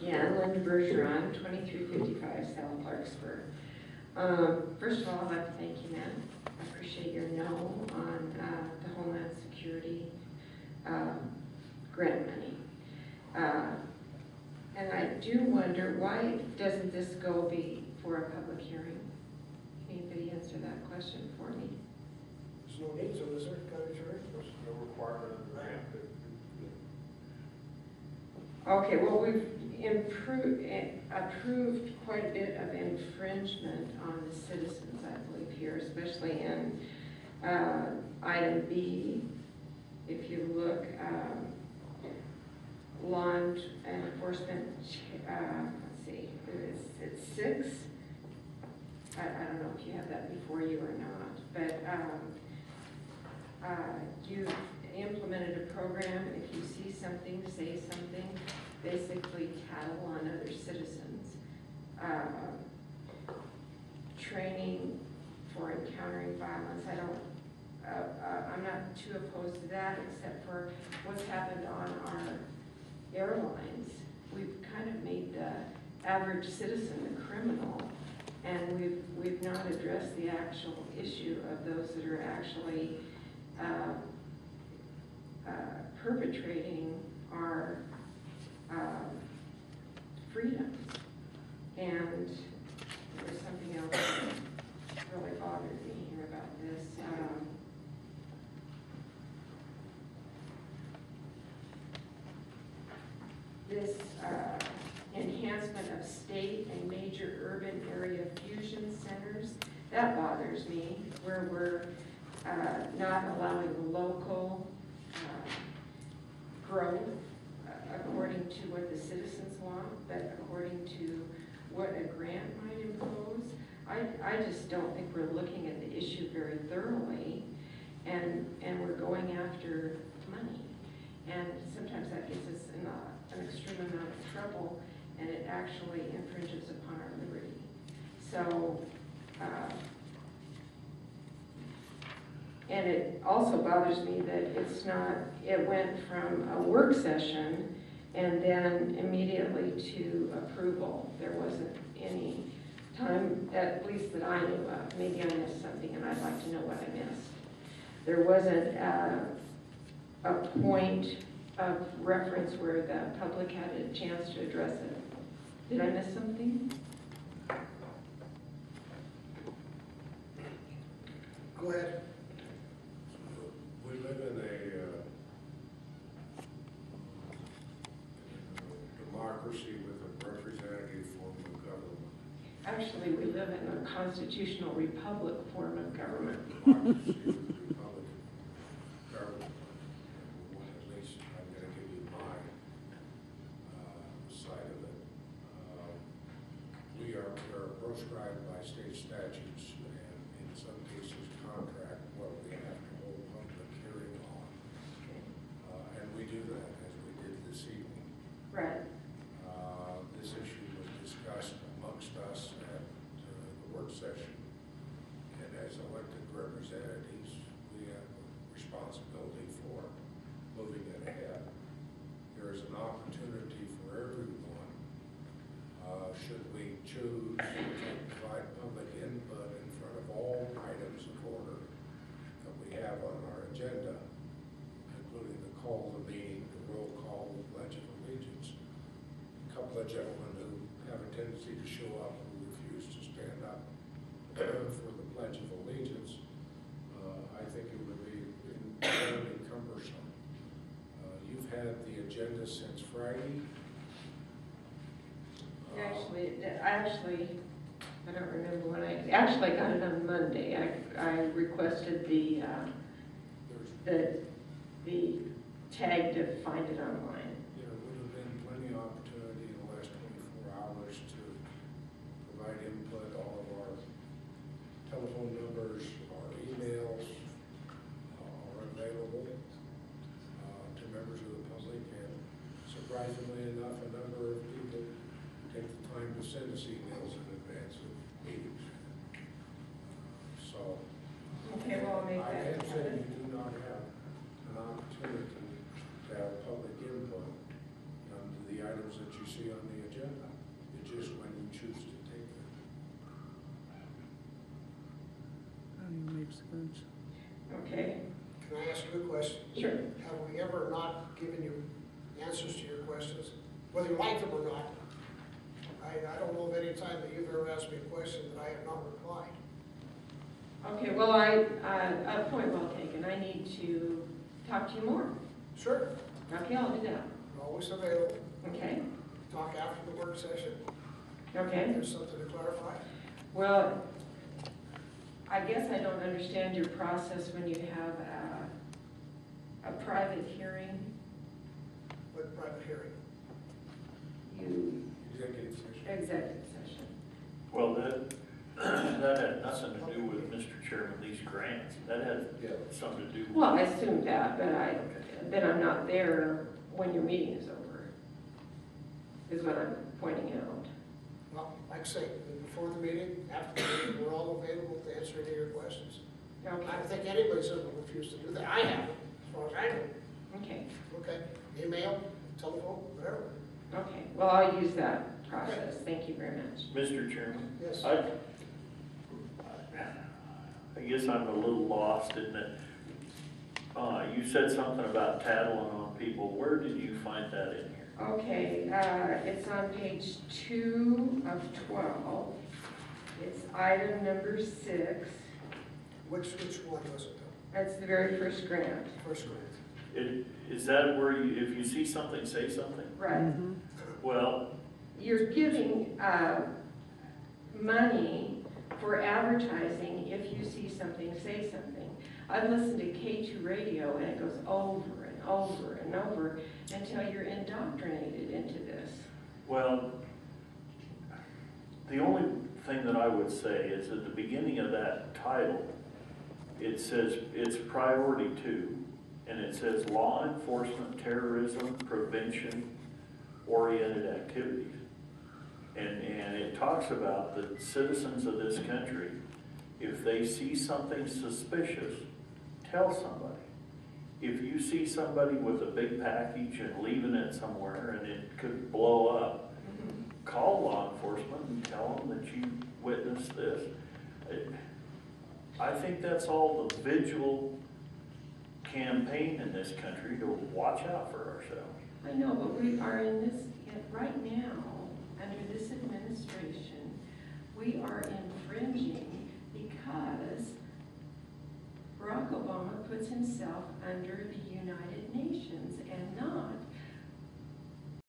again, Linda Bergeron, 2355 South Clarksburg. First of all, I'd like to thank you, Matt. I appreciate your no on the Homeland Security grant money. And I do wonder, why doesn't this go for a public hearing? Can anybody answer that question for me? There's no need, so is there, County Attorney? There's no requirement of the grant. Okay, well, we've approved quite a bit of infringement on the citizens, I believe, here, especially in item B. If you look, law enforcement, let's see, it's 6. I don't know if you have that before you or not, but you've implemented a program. If you see something, say something, basically tattle on other citizens. Training for encountering violence. I'm not too opposed to that, except for what's happened on our airlines. We've kind of made the average citizen a criminal, and we've not addressed the actual issue of those that are actually perpetrating our freedoms. And there's something else that really bothered me here about this. This enhancement of state and major urban area fusion centers, that bothers me, where we're not allowing local growth according to what the citizens want, but according to what a grant might impose. I just don't think we're looking at the issue very thoroughly, and we're going after money. And sometimes that gets us in an extreme amount of trouble, and it actually infringes upon our liberty. So, and it also bothers me that it went from a work session and then immediately to approval. There wasn't any time, at least that I knew of. Maybe I missed something, and I'd like to know what I missed. There wasn't a point of reference where the public had a chance to address it. Did I miss something? Go ahead. We live in a democracy with a representative form of government. Actually, we live in a constitutional republic form of government. Democracy with Republican government. Well, at least I'm going to give you my side of it. We are proscribed by state statutes, and in some cases contract what we have to hold public hearing on. And we do that, as we did this evening. Right. This issue was discussed amongst us at the work session, and as elected representatives, we have a responsibility for moving it ahead. There is an opportunity for everyone, should we choose to provide public input in front of all items of order that we have on our agenda, including the call of the meeting, the roll call, the Pledge of Allegiance. A couple of gentlemen who have a tendency to show up who refuse to stand up for the Pledge of Allegiance. I think it would be very cumbersome. You've had the agenda since Friday. I don't remember when I got it on Monday. I requested the tag to find it online. There would have been plenty of opportunity in the last 24 hours to provide input. All of our telephone numbers, our emails are available to members of the public, and surprisingly enough, a number of people take the time to send us emails in advance of meetings. So, Okay, well, I'll make I that had said happen. you do not have an opportunity to have public input on the items that you you see on the agenda. It's just when you choose to take them. That even makes sense. Okay, Can I ask you a question? sure. Have we ever not given you answers to your questions, whether you like them or not? I don't know of any time that you've ever asked me a question that I have not replied. Okay, well, a point well taken. I need to talk to you more. Sure, Okay, I'll do that. I'm always available. Okay, Talk after the work session. okay. If there's something to clarify. Well, I guess I don't understand your process when you have a private hearing. With private hearing. You, Executive session. executive session. Well, that had nothing to do with, Mr. Chairman, these grants. That had something to do with. Well, I assumed that, but I'm not there when your meeting is over, is what I'm pointing out. Well, like I say, before the meeting, after the meeting, we're all available to answer any of your questions. I Okay, don't think anybody's ever refused to do that. I haven't, as far as I know. okay, Okay, email, telephone, whatever. okay. Well, I'll use that process. Thank you very much. Mr. Chairman, Yes. I guess I'm a little lost in that. You said something about tattling on people. Where did you find that in here? Okay, it's on page 2 of 12. It's item number 6. Which one was it though? That's the very first grant. First grant. Is that where you, if you see something, say something? Right. Well, You're giving money for advertising. If you see something, say something. I've listened to K2 radio and it goes over and over and over until you're indoctrinated into this. well, the only thing that I would say is at the beginning of that title, it says it's priority 2, and it says law enforcement, terrorism, prevention, oriented activities. And it talks about the citizens of this country, if they see something suspicious, tell somebody. If you see somebody with a big package and leaving it somewhere and it could blow up, call law enforcement and tell them that you witnessed this. I think that's all the vigil campaign in this country, to watch out for ourselves. I know, but we are in this, right now, under this administration, we are infringing because Barack Obama puts himself under the United Nations.